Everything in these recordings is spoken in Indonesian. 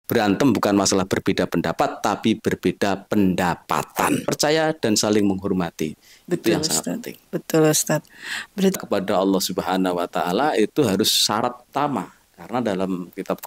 Berantem bukan masalah berbeda pendapat, tapi berbeda pendapatan. Percaya dan saling menghormati. Itu yang sangat penting. Betul, Ustaz. Berarti kepada Allah Subhanahu wa Ta'ala itu harus syarat utama, karena dalam kitab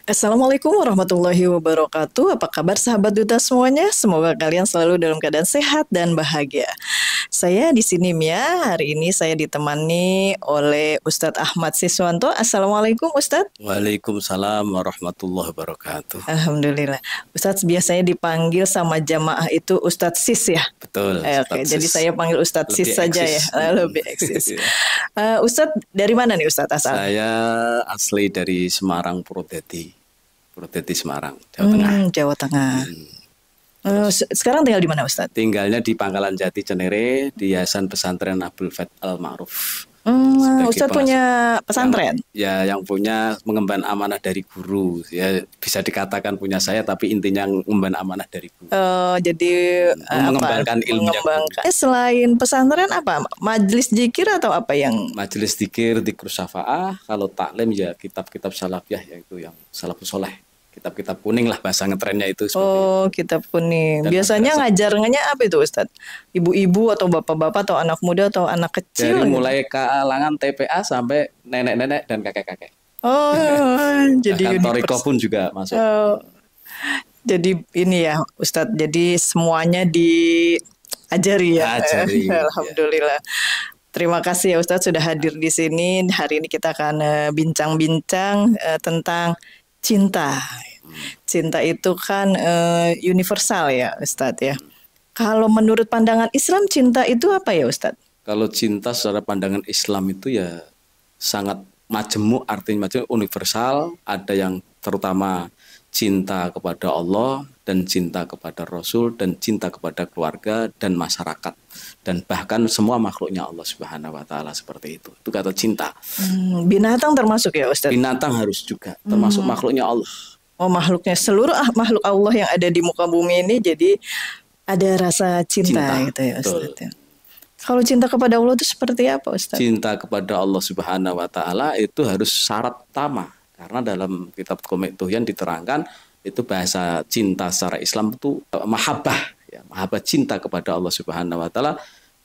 Assalamualaikum warahmatullahi wabarakatuh. Apa kabar sahabat duta semuanya? Semoga kalian selalu dalam keadaan sehat dan bahagia. Saya di sini Mia. Hari ini saya ditemani oleh Ustadz Ahmad Siswanto. Assalamualaikum Ustadz. Waalaikumsalam warahmatullahi wabarakatuh. Alhamdulillah. Ustadz biasanya dipanggil sama jamaah itu Ustadz Sis ya? Betul. Oke, jadi saya panggil Ustadz Sis saja ya. Lebih eksis. Ustadz dari mana nih Ustadz asal? Saya asli dari Semarang, Purwodadi Semarang, Jawa Tengah. Jawa Tengah. Sekarang tinggal di mana Ustadz? Tinggalnya di Pangkalan Jati, Cenere, di Yayasan Pesantren Abdul Fath Al-Ma'ruf. Ustadz punya pesantren? Yang punya mengemban amanah dari guru. Ya bisa dikatakan punya saya, tapi intinya mengemban amanah dari guru. Jadi mengembangkan ilmu. Selain pesantren apa? Majelis zikir atau apa yang? Majelis zikir, dzikrus syafa'ah. Kalau taklim ya kitab-kitab salafiyah, yaitu yang salafus soleh. Kitab-kitab kuning lah bahasa ngetrennya itu. Kitab kuning. Dan biasanya ngajarnya apa itu Ustadz? Ibu-ibu atau bapak-bapak atau anak muda atau anak kecil? Dari mulai kalangan TPA sampai nenek-nenek dan kakek-kakek. Jadi Torikoh pun juga masuk. Jadi ini ya Ustadz, jadi semuanya diajari ya. Alhamdulillah. Terima kasih ya Ustadz sudah hadir di sini. Hari ini kita akan bincang-bincang tentang cinta. Cinta itu kan universal ya Ustadz ya. Kalau menurut pandangan Islam cinta itu apa ya Ustadz? Kalau cinta secara pandangan Islam itu ya sangat majemuk, artinya majemuk, universal. Ada yang terutama cinta kepada Allah dan cinta kepada Rasul dan cinta kepada keluarga dan masyarakat dan bahkan semua makhluknya Allah Subhanahu wa Ta'ala, seperti itu. Itu kata cinta. Binatang termasuk ya Ustadz? Binatang harus juga termasuk makhluknya Allah. Makhluknya, seluruh makhluk Allah yang ada di muka bumi ini, jadi ada rasa cinta gitu ya Ustadz. Kalau cinta kepada Allah itu seperti apa Ustadz? Cinta kepada Allah Subhanahu wa Ta'ala itu harus syarat utama, karena dalam kitab Qomit Tuhyan diterangkan itu bahasa cinta secara Islam itu mahabbah, ya, mahabbah, cinta kepada Allah Subhanahu wa Ta'ala.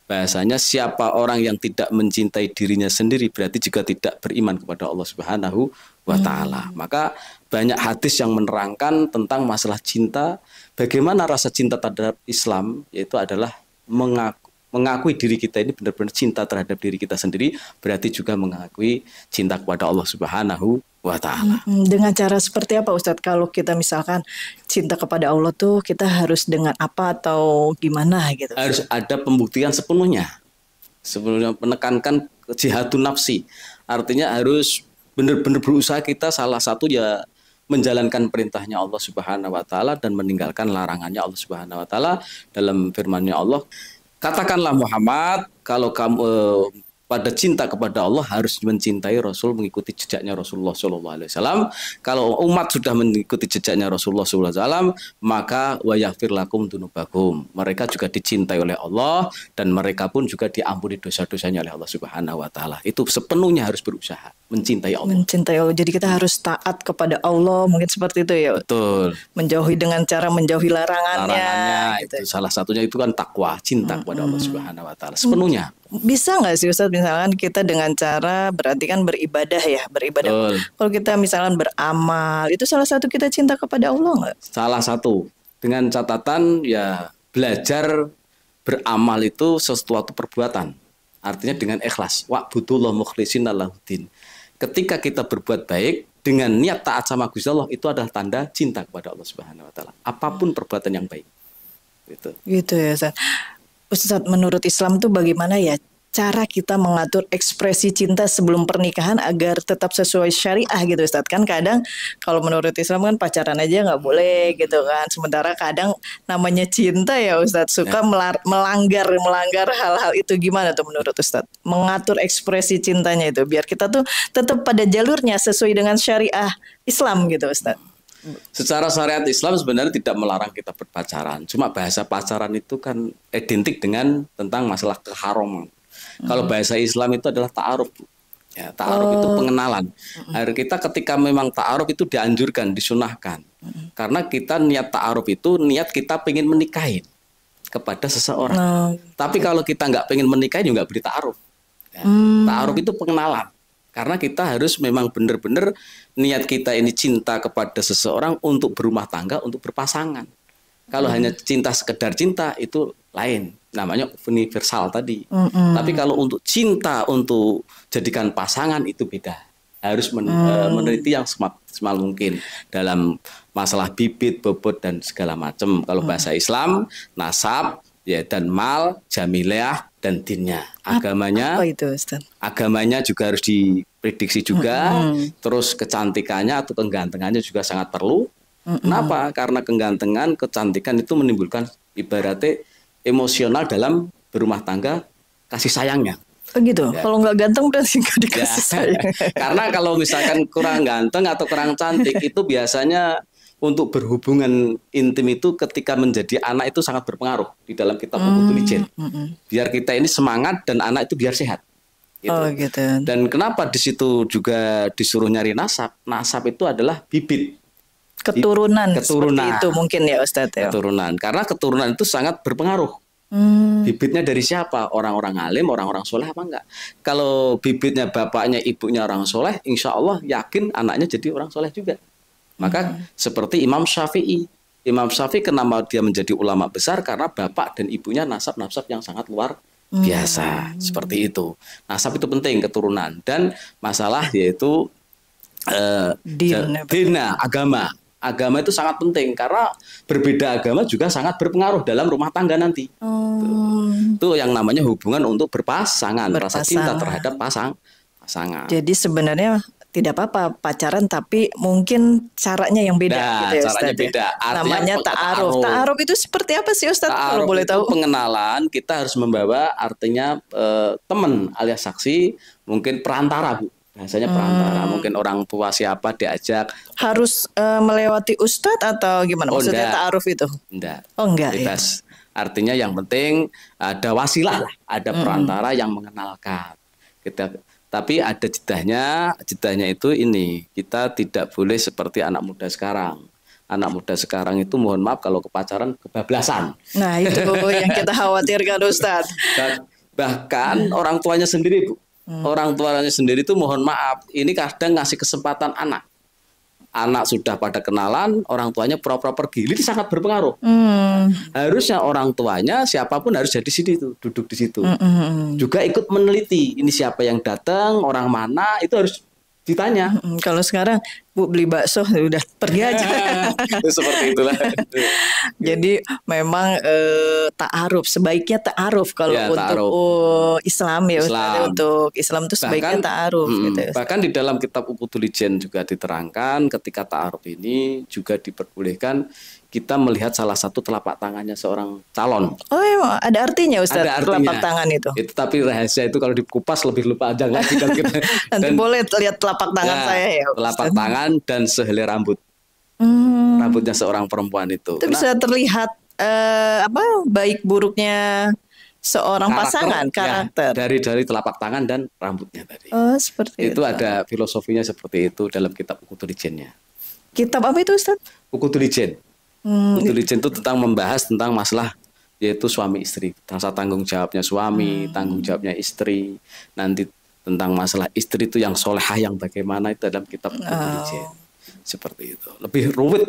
Bahasanya siapa orang yang tidak mencintai dirinya sendiri berarti juga tidak beriman kepada Allah Subhanahu wa Ta'ala. Maka banyak hadis yang menerangkan tentang masalah cinta. Bagaimana rasa cinta terhadap Islam, yaitu adalah mengakui diri kita ini benar-benar cinta terhadap diri kita sendiri, berarti juga mengakui cinta kepada Allah Subhanahu wa Ta'ala. Dengan cara seperti apa Ustadz? Kalau kita misalkan cinta kepada Allah tuh kita harus dengan apa atau gimana gitu? Harus ada pembuktian sepenuhnya menekankan jihadun nafsi. Artinya harus benar-benar berusaha kita, salah satu ya menjalankan perintahnya Allah Subhanahu wa Ta'ala dan meninggalkan larangannya Allah Subhanahu wa Ta'ala. Dalam firman-Nya Allah, katakanlah Muhammad, kalau kamu pada cinta kepada Allah harus mencintai Rasul, mengikuti jejaknya Rasulullah SAW. Kalau umat sudah mengikuti jejaknya Rasulullah SAW, maka wa yaghfir lakum dunubakum. Mereka juga dicintai oleh Allah dan mereka pun juga diampuni dosa-dosanya oleh Allah Subhanahu wa Ta'ala. Itu sepenuhnya harus berusaha mencintai Allah. Mencintai Allah. Jadi kita harus taat kepada Allah, mungkin seperti itu ya. Betul. Menjauhi dengan cara menjauhi larangannya. Gitu. Salah satunya itu kan takwa, cinta kepada Allah Subhanahu wa Ta'ala sepenuhnya. Bisa nggak sih Ustadz misalkan kita dengan cara berarti kan beribadah ya, beribadah. Betul. Kalau kita misalkan beramal, itu salah satu kita cinta kepada Allah nggak? Salah satu. Dengan catatan ya belajar beramal itu sesuatu perbuatan. Artinya dengan ikhlas. Wa'budullah mukhlisin lahuddin. Ketika kita berbuat baik dengan niat taat sama Gusti Allah, itu adalah tanda cinta kepada Allah Subhanahu wa Ta'ala. Apapun perbuatan yang baik. Gitu ya Ustadz. Ustadz, menurut Islam tuh bagaimana ya cara kita mengatur ekspresi cinta sebelum pernikahan agar tetap sesuai syariah gitu Ustadz? Kan kadang kalau menurut Islam kan pacaran aja nggak boleh gitu kan. Sementara kadang namanya cinta ya Ustadz suka melanggar hal-hal itu. Gimana tuh menurut Ustadz? Mengatur ekspresi cintanya itu biar kita tuh tetap pada jalurnya sesuai dengan syariah Islam gitu Ustadz. Secara syariat Islam sebenarnya tidak melarang kita berpacaran. Cuma bahasa pacaran itu kan identik dengan tentang masalah keharaman. Kalau bahasa Islam itu adalah ta'aruf. Ya, ta'aruf itu pengenalan. Kita ketika memang ta'aruf itu dianjurkan, disunahkan. Karena kita niat ta'aruf itu niat kita pengen menikahin kepada seseorang. Tapi kalau kita nggak pengen menikahin juga nggak beri ta'aruf. Ya, ta'aruf itu pengenalan. Karena kita harus memang benar-benar niat kita ini cinta kepada seseorang untuk berumah tangga, untuk berpasangan. Kalau hanya cinta sekedar cinta itu lain, namanya universal tadi. Tapi kalau untuk cinta untuk jadikan pasangan itu beda. Harus meneliti yang semaksimal mungkin dalam masalah bibit, bobot dan segala macam. Kalau bahasa Islam, nasab, ya dan mal, jamilah dan dinnya. Agamanya, apa itu, Ustaz? Agamanya juga harus diprediksi juga. Terus kecantikannya atau kegantengannya juga sangat perlu. Kenapa? Karena kegantengan, kecantikan itu menimbulkan ibaratnya emosional dalam berumah tangga, kasih sayangnya. Oh gitu. Ya. Kalau nggak ganteng berarti nggak dikasih sayang. Karena kalau misalkan kurang ganteng atau kurang cantik itu biasanya untuk berhubungan intim itu ketika menjadi anak itu sangat berpengaruh di dalam kitab Uqudul Jen. Biar kita ini semangat dan anak itu biar sehat. Gitu. Oh gitu. Dan kenapa di situ juga disuruh nyari nasab? Nasab itu adalah bibit. Keturunan seperti itu mungkin ya Ustadz ya. Keturunan, karena keturunan itu sangat berpengaruh. Bibitnya dari siapa? Orang-orang alim, orang-orang soleh apa enggak? Kalau bibitnya bapaknya, ibunya orang soleh, insya Allah yakin anaknya jadi orang soleh juga. Maka seperti Imam Syafi'i. Imam Syafi'i kenapa dia menjadi ulama besar? Karena bapak dan ibunya nasab-nasab yang sangat luar biasa. Seperti itu. Nasab itu penting, keturunan. Dan masalah yaitu dina, agama. Agama itu sangat penting karena berbeda agama juga sangat berpengaruh dalam rumah tangga nanti. Itu yang namanya hubungan untuk berpasangan, rasa cinta terhadap pasangan. Jadi sebenarnya tidak apa-apa pacaran tapi mungkin caranya yang beda gitu ya caranya Ustaz. Beda. Namanya ta'aruf. Ta'aruf itu seperti apa sih Ustaz? Kalau boleh tahu. Pengenalan, kita harus membawa artinya teman alias saksi, mungkin perantara, Bu. Bahasanya perantara, mungkin orang tua siapa diajak. Harus melewati ustadz atau gimana? Maksudnya ta'aruf itu? Enggak. Oh enggak. Bebas. Ya. Artinya yang penting ada wasilah lah, ada perantara yang mengenalkan. Tapi ada jedahnya itu ini, kita tidak boleh seperti anak muda sekarang. Anak muda sekarang itu mohon maaf kalau kepacaran kebablasan. Nah itu yang kita khawatirkan Ustadz. Bahkan orang tuanya sendiri, Bu. Orang tuanya sendiri itu mohon maaf, ini kadang ngasih kesempatan anak. Anak sudah pada kenalan, orang tuanya pura-pura pergi. Ini sangat berpengaruh. Harusnya orang tuanya siapapun harus jadi sini tuh, duduk di situ. Juga ikut meneliti, ini siapa yang datang, orang mana, itu harus ditanya. Kalau sekarang Bu beli bakso udah pergi aja. Seperti itulah. Jadi memang ta'aruf, sebaiknya ta'aruf kalau ya, untuk Islam ya Islam. Untuk Islam itu sebaiknya ta'aruf gitu. Bahkan di dalam kitab Uqudul Jen juga diterangkan ketika ta'aruf ini juga diperbolehkan kita melihat salah satu telapak tangannya seorang calon. Oh iya, ada artinya Ustaz, ada artinya. Telapak tangan itu. Itu tapi rahasia itu kalau dikupas lebih lupa aja nggak kita. Nanti boleh lihat telapak tangan saya ya. Telapak tangan dan sehelai rambut. Rambutnya seorang perempuan itu. Itu bisa terlihat baik buruknya seorang pasangan, karakter. Ya, dari telapak tangan dan rambutnya tadi. Oh, seperti itu. Itu ada filosofinya seperti itu dalam kitab Uqudul Jennya. Kitab apa itu Ustaz? Uqudul Jen. Uqudul Jen itu tentang membahas tentang masalah yaitu suami istri, rasa tanggung jawabnya suami, tanggung jawabnya istri, nanti tentang masalah istri itu yang solehah yang bagaimana itu dalam kitab Uqudul Jen. Seperti itu, lebih rumit.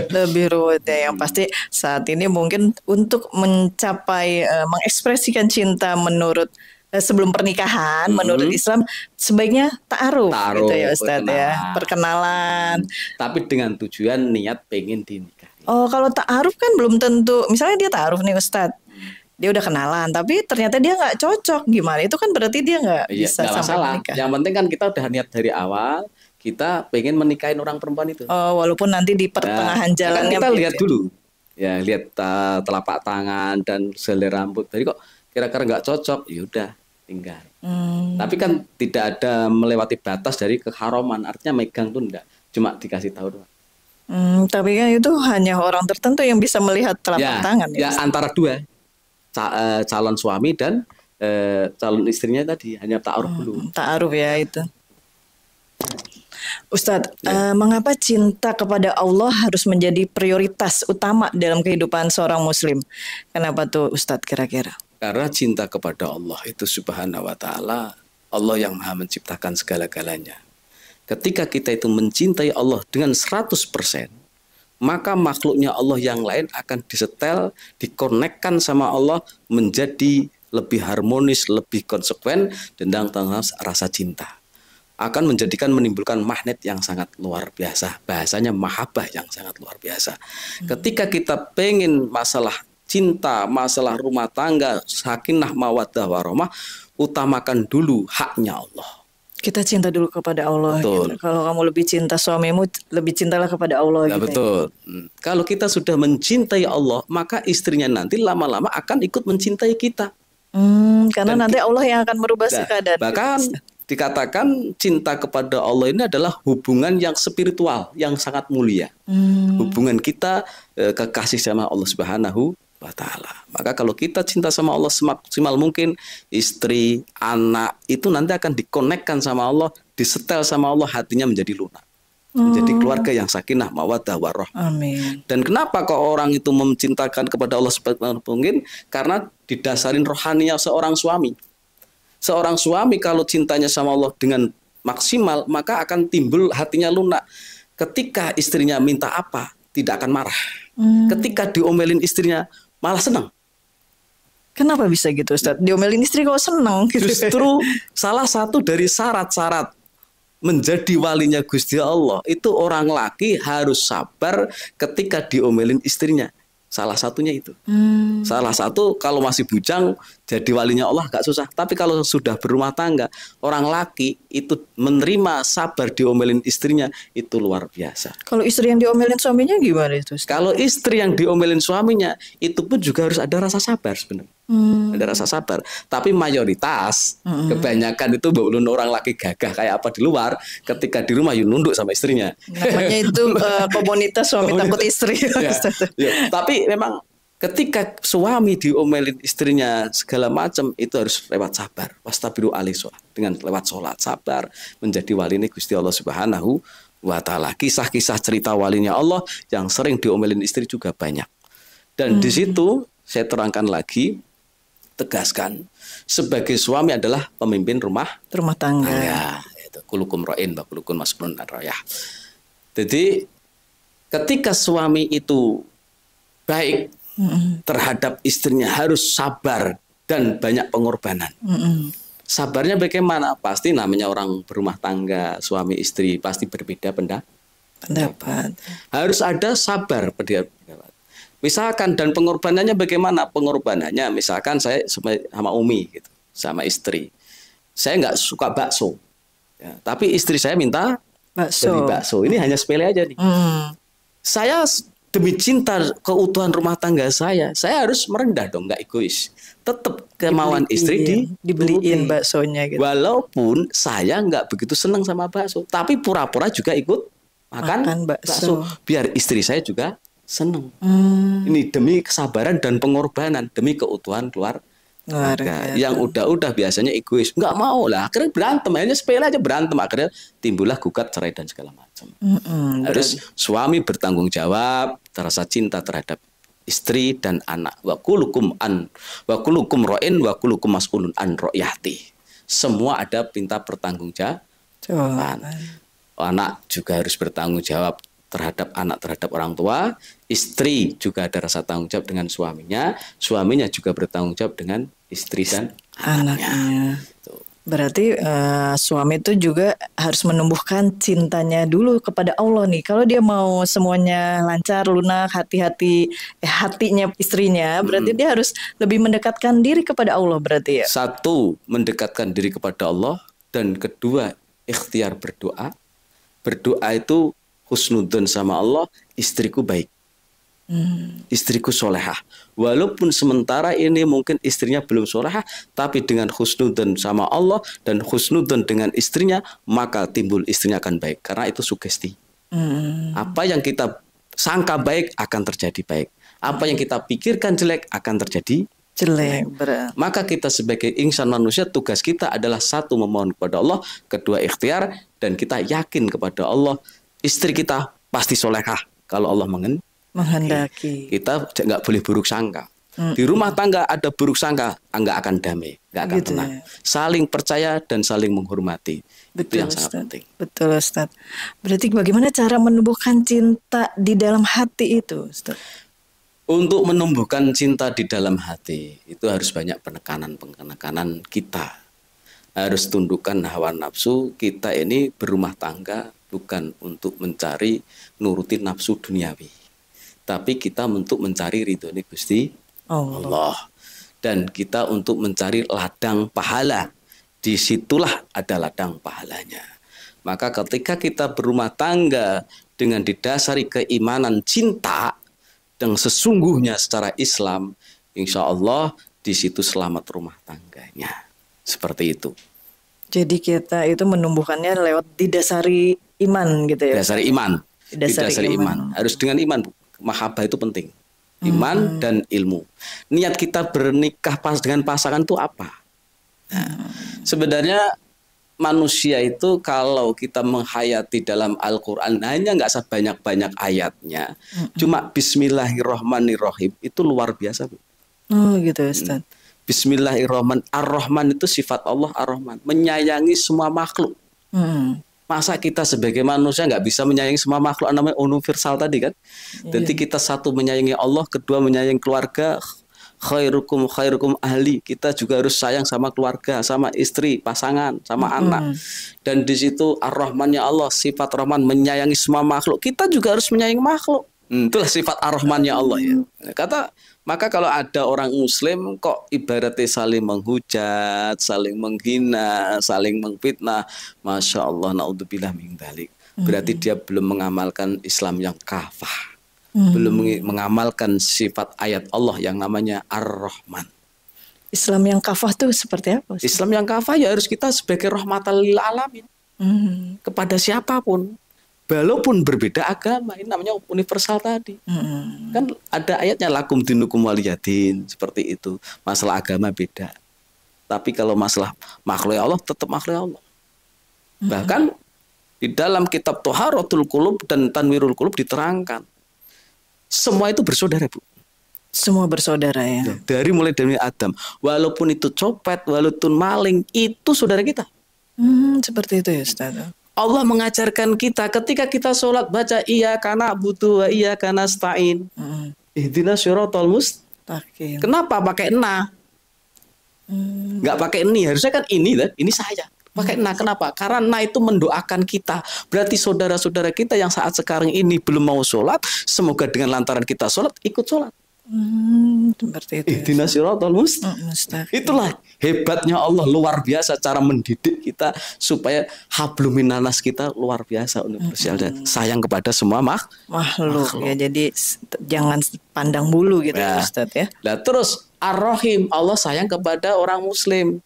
Lebih rumit ya, yang pasti saat ini mungkin untuk mencapai mengekspresikan cinta menurut sebelum pernikahan menurut Islam sebaiknya ta'aruf gitu ya Ustadz ya, perkenalan. Tapi dengan tujuan niat pengen dinikahi. Oh kalau ta'aruf kan belum tentu, misalnya dia ta'aruf nih Ustadz, dia udah kenalan, tapi ternyata dia nggak cocok, gimana? Itu kan berarti dia nggak bisa nggak sampai masalah. menikah. Yang penting kan kita udah niat dari awal, kita pengen menikahin orang perempuan itu. Oh, walaupun nanti di pertengahan Kan jalannya kita lihat ya. dulu, ya lihat telapak tangan dan selai rambut. Jadi kok kira-kira nggak cocok, yaudah tinggal. Tapi kan tidak ada melewati batas dari keharuman. Artinya megang tuh enggak, cuma dikasih tahu doang. Tapi kan itu hanya orang tertentu yang bisa melihat telapak tangan. Ya antara dua, calon suami dan calon istrinya tadi hanya ta'aruf dulu. Ta'aruf ya itu. Ustadz, mengapa cinta kepada Allah harus menjadi prioritas utama dalam kehidupan seorang muslim? Kenapa tuh Ustadz kira-kira? Karena cinta kepada Allah itu subhanahu wa ta'ala, Allah yang maha menciptakan segala-galanya. Ketika kita itu mencintai Allah dengan 100%, maka makhluknya Allah yang lain akan disetel, dikonekkan sama Allah menjadi lebih harmonis, lebih konsekuen tentang rasa cinta. Akan menimbulkan magnet yang sangat luar biasa. Bahasanya mahabbah yang sangat luar biasa. Ketika kita pengen masalah cinta, masalah rumah tangga, sakinah, mawaddah, warahmah, utamakan dulu haknya Allah. Kita cinta dulu kepada Allah. Gitu. Kalau kamu lebih cinta suamimu, lebih cintalah kepada Allah. Nah, gitu. Betul. Kalau kita sudah mencintai Allah, maka istrinya nanti lama-lama akan ikut mencintai kita. Karena nanti Allah yang akan merubah keadaan. Bahkan dikatakan cinta kepada Allah ini adalah hubungan yang spiritual, yang sangat mulia. Hubungan kita kekasih sama Allah Subhanahu wa ta'ala. Maka kalau kita cinta sama Allah semaksimal mungkin, istri, anak itu nanti akan dikonekkan sama Allah, disetel sama Allah, hatinya menjadi lunak. Menjadi keluarga yang sakinah, mawaddah, warahmah. Amin. Dan kenapa kok orang itu mencintakan kepada Allah semaksimal mungkin? Karena didasarin rohaninya seorang suami. Seorang suami kalau cintanya sama Allah dengan maksimal, maka akan timbul hatinya lunak. Ketika istrinya minta apa, tidak akan marah. Ketika diomelin istrinya, malah senang. Kenapa bisa gitu Ustaz? Diomelin istri kok senang? Justru salah satu dari syarat-syarat menjadi walinya Gusti Allah itu orang laki harus sabar ketika diomelin istrinya. Salah satunya itu. Salah satu kalau masih bujang jadi walinya Allah gak susah. Tapi kalau sudah berumah tangga, orang laki itu menerima sabar diomelin istrinya itu luar biasa. Kalau istri yang diomelin suaminya gimana itu? Kalau istri yang diomelin suaminya itu pun juga harus ada rasa sabar sebenarnya. Ada rasa sabar. Tapi mayoritas kebanyakan itu belum orang laki gagah kayak apa di luar, ketika di rumah nunduk sama istrinya. Namanya itu komunitas suami takut istri. Ya. Tapi memang ketika suami diomelin istrinya segala macam itu harus lewat sabar. Wastabiru alaihi dengan lewat sholat sabar menjadi walinya Gusti Allah Subhanahu wa ta'ala. Kisah-kisah cerita walinya Allah yang sering diomelin istri juga banyak. Dan di situ saya terangkan lagi, tegaskan, sebagai suami adalah pemimpin rumah tangga. Ya, itu kulukum ra'in wa kulukum mas'ulun an ra'iyah. Jadi ketika suami itu baik terhadap istrinya, harus sabar dan banyak pengorbanan. Sabarnya bagaimana? Pasti namanya orang berumah tangga, suami istri pasti berbeda pendapat. Harus ada sabar pendapat. Misalkan dan pengorbanannya bagaimana? Pengorbanannya misalkan saya sama Umi gitu, sama istri. Saya nggak suka bakso. Ya, tapi istri saya minta bakso. Ini hanya sepele aja nih. Saya demi cinta keutuhan rumah tangga saya harus merendah dong, nggak egois. Tetap kemauan istri dibeliin baksonya gitu. Walaupun saya nggak begitu senang sama bakso, tapi pura-pura juga ikut makan bakso. Biar istri saya juga senang. Ini demi kesabaran dan pengorbanan, demi keutuhan keluarga. Yang udah biasanya egois, nggak mau lah, akhirnya berantem, hanya sepele aja berantem, akhirnya timbullah gugat, cerai dan segala macam. Harus suami bertanggung jawab, terasa cinta terhadap istri dan anak. Wa kulukum ra'in wa kulukum mas'ulun an ra'yati. Semua ada perintah pertanggungjawaban. Anak juga harus bertanggung jawab terhadap anak, terhadap orang tua. Istri juga ada rasa tanggung jawab dengan suaminya. Suaminya juga bertanggung jawab dengan istri dan anaknya. Berarti suami itu juga harus menumbuhkan cintanya dulu kepada Allah nih. Kalau dia mau semuanya lancar, lunak, hatinya istrinya, berarti dia harus lebih mendekatkan diri kepada Allah berarti ya. Satu, mendekatkan diri kepada Allah, dan kedua, ikhtiar berdoa. Berdoa itu husnudzon sama Allah, istriku baik. Istriku solehah. Walaupun sementara ini mungkin istrinya belum solehah, tapi dengan husnudzon sama Allah dan husnudzon dengan istrinya, maka timbul istrinya akan baik. Karena itu sugesti. Apa yang kita sangka baik akan terjadi baik. Apa yang kita pikirkan jelek akan terjadi jelek. Maka kita sebagai insan manusia, tugas kita adalah satu, memohon kepada Allah, kedua ikhtiar, dan kita yakin kepada Allah, istri kita pasti solehah kalau Allah menghendaki. Kita nggak boleh buruk sangka. Di rumah tangga ada buruk sangka, nggak akan damai, nggak akan tenang. Saling percaya dan saling menghormati. Itu yang sangat penting. Betul, Ustaz. Berarti bagaimana cara menumbuhkan cinta di dalam hati itu, Ustaz? Untuk menumbuhkan cinta di dalam hati itu harus banyak penekanan kita. Harus tundukkan hawa nafsu. Kita ini berumah tangga bukan untuk mencari nurutin nafsu duniawi, tapi kita untuk mencari ridhone Gusti Allah. Dan kita untuk mencari ladang pahala. Disitulah ada ladang pahalanya. Maka ketika kita berumah tangga dengan didasari keimanan cinta yang sesungguhnya secara Islam, insya Allah di situ selamat rumah tangganya. Seperti itu. Jadi kita itu menumbuhkannya lewat didasari iman gitu ya. Didasari iman. Didasari iman. Harus dengan iman, Bu. Mahabbah itu penting. Iman dan ilmu. Niat kita bernikah dengan pasangan itu apa? Nah, sebenarnya manusia itu kalau kita menghayati dalam Al-Quran hanya nggak sebanyak-banyak ayatnya, cuma Bismillahirrohmanirrohim itu luar biasa, Bu. Oh gitu, Ustaz. Bismillahirrohmanirrohim. Ar-Rahman itu sifat Allah, Ar-Rahman, menyayangi semua makhluk. Masa kita sebagai manusia nggak bisa menyayangi semua makhluk, namanya universal tadi kan. Jadi kita satu menyayangi Allah, kedua menyayangi keluarga, khairukum ahli. Kita juga harus sayang sama keluarga, sama istri, pasangan, sama anak. Dan di situ Ar-Rahman ya Allah, sifat Rahman, menyayangi semua makhluk. Kita juga harus menyayangi makhluk. Itulah sifat Ar-Rahman ya Allah ya. Maka kalau ada orang Muslim kok ibaratnya saling menghujat, saling menghina, saling mengfitnah, masya Allah, naudzubillah min dzalik. Berarti dia belum mengamalkan Islam yang kafah, belum mengamalkan sifat ayat Allah yang namanya Ar-Rahman. Islam yang kafah itu seperti apa? Islam yang kafah ya harus kita sebagai rahmatan lil alamin kepada siapapun. Walaupun berbeda agama, ini namanya universal tadi. Kan ada ayatnya lakum dinukum waliyadin, seperti itu. Masalah agama beda. Tapi kalau masalah makhluk Allah tetap makhluk Allah. Bahkan di dalam kitab Thaharatul Qulub dan Tanwirul Qulub diterangkan semua itu bersaudara, Bu. Semua bersaudara ya. Mulai dari Adam, walaupun itu copet, walaupun maling, itu saudara kita. Seperti itu ya, Ustaz. Allah mengajarkan kita ketika kita sholat baca iyyaka na'budu wa iyyaka nasta'in. Ihdinas siratal mustaqim. Kenapa pakai na? Nggak pakai ini, harusnya kan ini kan? Ini saya. Pakai na, kenapa? Karena na itu mendoakan kita. Berarti saudara-saudara kita yang saat sekarang ini belum mau sholat, semoga dengan lantaran kita sholat, ikut sholat. Seperti itu. Ihdinas siratal mustaqim. Itulah hebatnya Allah, luar biasa cara mendidik kita supaya hablum minanas kita luar biasa universal dan sayang kepada semua makhluk. Ya, jadi jangan pandang bulu gitu ya, Ustaz ya. Nah, terus Ar-Rahim, Allah sayang kepada orang muslim,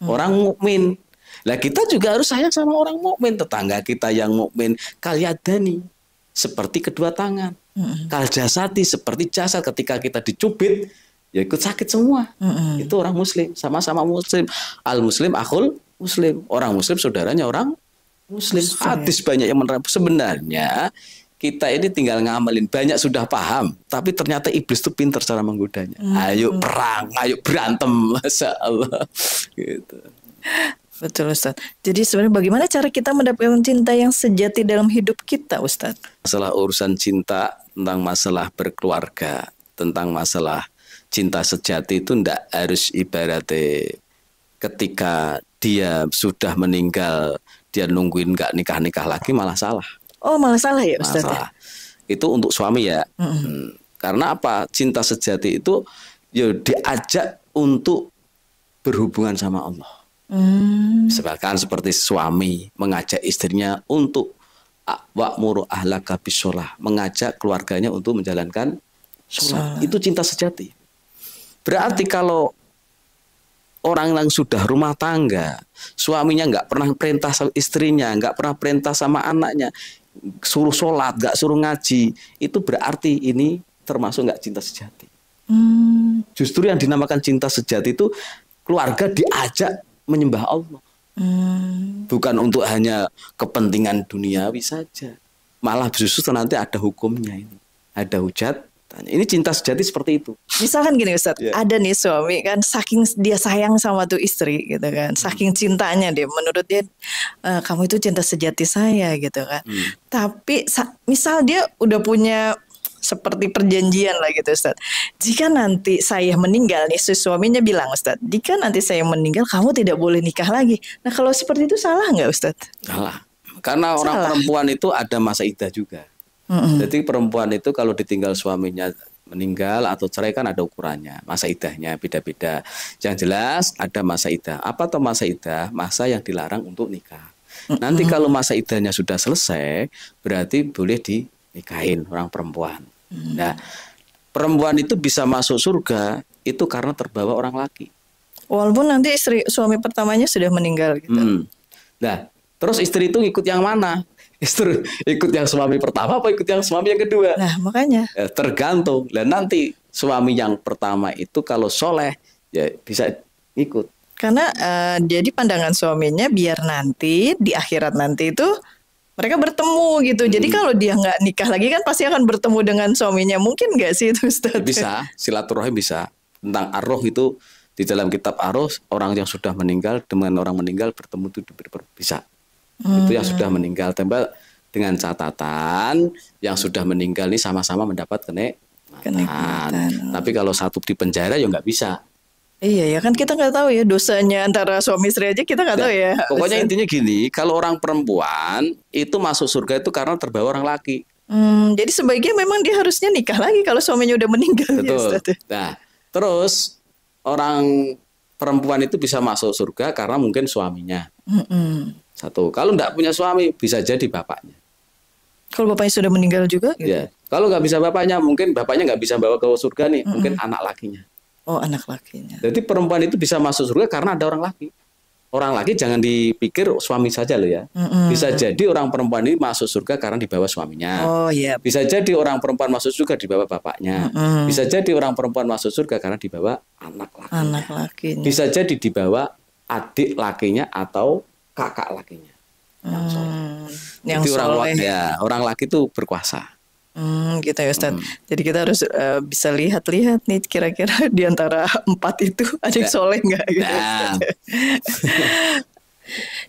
orang mukmin. Lah kita juga harus sayang sama orang mukmin, tetangga kita yang mukmin, kalyadani seperti kedua tangan. Kal jasati seperti jasad, ketika kita dicubit ya ikut sakit semua. Itu orang muslim, sama-sama muslim. Al muslim akhul muslim, orang muslim saudaranya orang muslim. Hadis banyak yang menerangkan. Sebenarnya kita ini tinggal ngamalin, banyak sudah paham, tapi ternyata iblis itu pintar cara menggodanya. Ayo perang, ayo berantem, masya Allah. Gitu. Betul, Ustaz. Jadi sebenarnya bagaimana cara kita mendapatkan cinta yang sejati dalam hidup kita, Ustaz? Masalah urusan cinta, tentang masalah berkeluarga, tentang masalah cinta sejati itu ndak harus ibaratnya ketika dia sudah meninggal, dia nungguin nggak nikah lagi, malah salah. Oh, malah salah ya Ustaz? Salah. Itu untuk suami ya. Karena apa? Cinta sejati itu ya diajak untuk berhubungan sama Allah. Bahkan seperti suami mengajak istrinya untuk wa'muru ahlaka bisolah, mengajak keluarganya untuk menjalankan sholat. Itu cinta sejati. Berarti kalau orang yang sudah rumah tangga, suaminya nggak pernah perintah sama istrinya, nggak pernah perintah sama anaknya, suruh sholat, nggak suruh ngaji, itu berarti ini termasuk nggak cinta sejati. Justru yang dinamakan cinta sejati itu keluarga diajak menyembah Allah. Bukan untuk hanya kepentingan duniawi saja. Malah justru nanti ada hukumnya ini. Ada hujat. Ini cinta sejati seperti itu. Misalkan gini Ustadz, ada nih suami kan saking dia sayang sama tuh istri gitu kan. Saking cintanya dia, menurut dia kamu itu cinta sejati saya gitu kan. Tapi misal dia udah punya seperti perjanjian lah gitu Ustadz. Jika nanti saya meninggal nih, suaminya bilang Ustadz, jika nanti saya meninggal kamu tidak boleh nikah lagi. Nah kalau seperti itu salah nggak Ustadz? Salah. Karena orang perempuan itu ada masa iddah juga. Jadi perempuan itu kalau ditinggal suaminya meninggal atau cerai kan ada ukurannya. Masa iddahnya beda-beda. Yang jelas ada masa iddah. Apa tuh masa iddah? Masa yang dilarang untuk nikah. Nanti kalau masa iddahnya sudah selesai, berarti boleh dinikahin orang perempuan. Nah, perempuan itu bisa masuk surga itu karena terbawa orang laki. Walaupun nanti suami pertamanya sudah meninggal gitu. Nah, terus istri itu ikut yang mana? Istri ikut yang suami pertama apa ikut yang suami yang kedua? Nah, makanya. Tergantung. Dan nanti suami yang pertama itu kalau soleh ya bisa ikut. Karena jadi pandangan suaminya biar nanti di akhirat nanti itu mereka bertemu gitu. Jadi kalau dia nggak nikah lagi kan pasti akan bertemu dengan suaminya. Mungkin nggak sih itu Ustaz? Bisa, silaturahim bisa. Tentang arroh itu di dalam kitab arroh, orang yang sudah meninggal dengan orang meninggal bertemu itu bisa. Itu yang sudah meninggal. Dengan catatan yang sudah meninggal ini sama-sama mendapat kenikmatan. Tapi kalau satu di penjara ya nggak bisa. Iya ya kan kita nggak tahu ya dosanya antara suami istri aja kita nggak tahu ya. Pokoknya intinya gini, kalau orang perempuan itu masuk surga itu karena terbawa orang laki. Jadi sebaiknya memang dia harusnya nikah lagi kalau suaminya udah meninggal. Betul. Ya, nah, terus orang perempuan itu bisa masuk surga karena mungkin suaminya. Satu, kalau nggak punya suami bisa jadi bapaknya. Kalau bapaknya sudah meninggal juga? Gitu? Ya, kalau nggak bisa bapaknya, mungkin bapaknya nggak bisa bawa ke surga nih, mungkin anak lakinya. Oh, anak lakinya. Jadi perempuan itu bisa masuk surga karena ada orang laki. Orang laki jangan dipikir suami saja loh ya. Bisa jadi orang perempuan ini masuk surga karena dibawa suaminya. Oh iya. Bisa jadi orang perempuan masuk surga dibawa bapaknya. Bisa jadi orang perempuan masuk surga karena dibawa anak lakinya. Anak lakinya. Bisa jadi dibawa adik lakinya atau kakak lakinya. Yang soleh. Orang laki itu berkuasa. Gitu ya Ustaz. Jadi kita harus bisa lihat-lihat nih kira-kira di antara 4 itu ada yang soleh nggak gitu.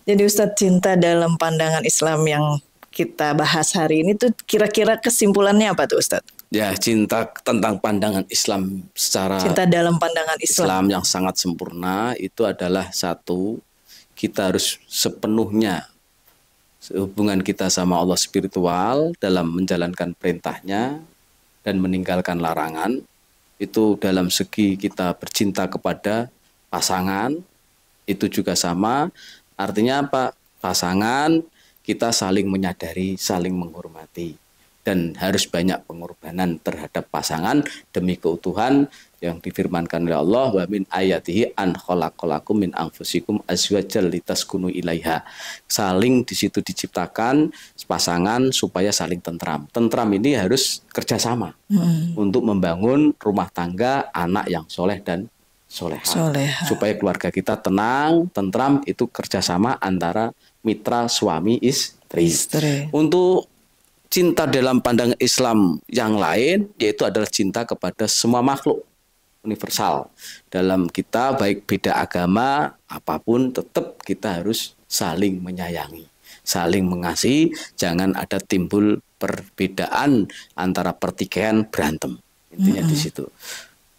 Jadi Ustaz, cinta dalam pandangan Islam yang kita bahas hari ini tuh kira-kira kesimpulannya apa tuh Ustaz? Ya, cinta tentang pandangan Islam secara cinta dalam pandangan Islam yang sangat sempurna itu adalah satu, kita harus sepenuhnya hubungan kita sama Allah spiritual dalam menjalankan perintahnya dan meninggalkan larangan. Itu dalam segi kita bercinta kepada pasangan, itu juga sama. Artinya apa? Pasangan kita saling menyadari, saling menghormati. Dan harus banyak pengorbanan terhadap pasangan demi keutuhan yang difirmankan oleh Allah, wa min ayatihi an khalaqalakum min anfusikum azwajal litaskunu ilaiha. Saling di situ diciptakan pasangan supaya saling tentram. Tentram ini harus kerjasama untuk membangun rumah tangga anak yang soleh dan soleha. Supaya keluarga kita tenang, tentram, itu kerjasama antara mitra suami istri. Untuk cinta dalam pandangan Islam yang lain yaitu adalah cinta kepada semua makhluk universal. Dalam kita baik beda agama apapun tetap kita harus saling menyayangi, saling mengasihi, jangan ada timbul perbedaan antara pertikaian berantem. Intinya di situ.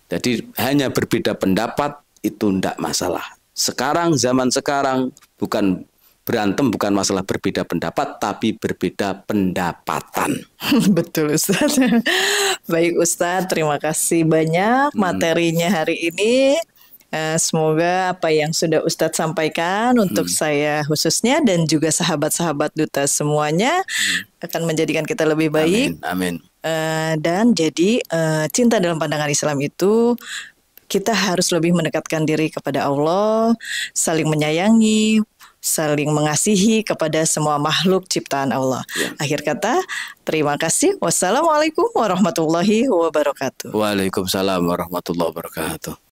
Jadi hanya berbeda pendapat itu tidak masalah. Sekarang, zaman sekarang, bukan berantem, bukan masalah berbeda pendapat, tapi berbeda pendapatan. Betul Ustadz. Baik Ustadz, terima kasih banyak materinya hari ini. Semoga apa yang sudah Ustadz sampaikan untuk saya khususnya dan juga sahabat-sahabat duta semuanya akan menjadikan kita lebih baik. Amin. Dan jadi cinta dalam pandangan Islam itu kita harus lebih mendekatkan diri kepada Allah, saling menyayangi, saling mengasihi kepada semua makhluk ciptaan Allah. Akhir kata, terima kasih. Wassalamualaikum warahmatullahi wabarakatuh. Waalaikumsalam warahmatullahi wabarakatuh.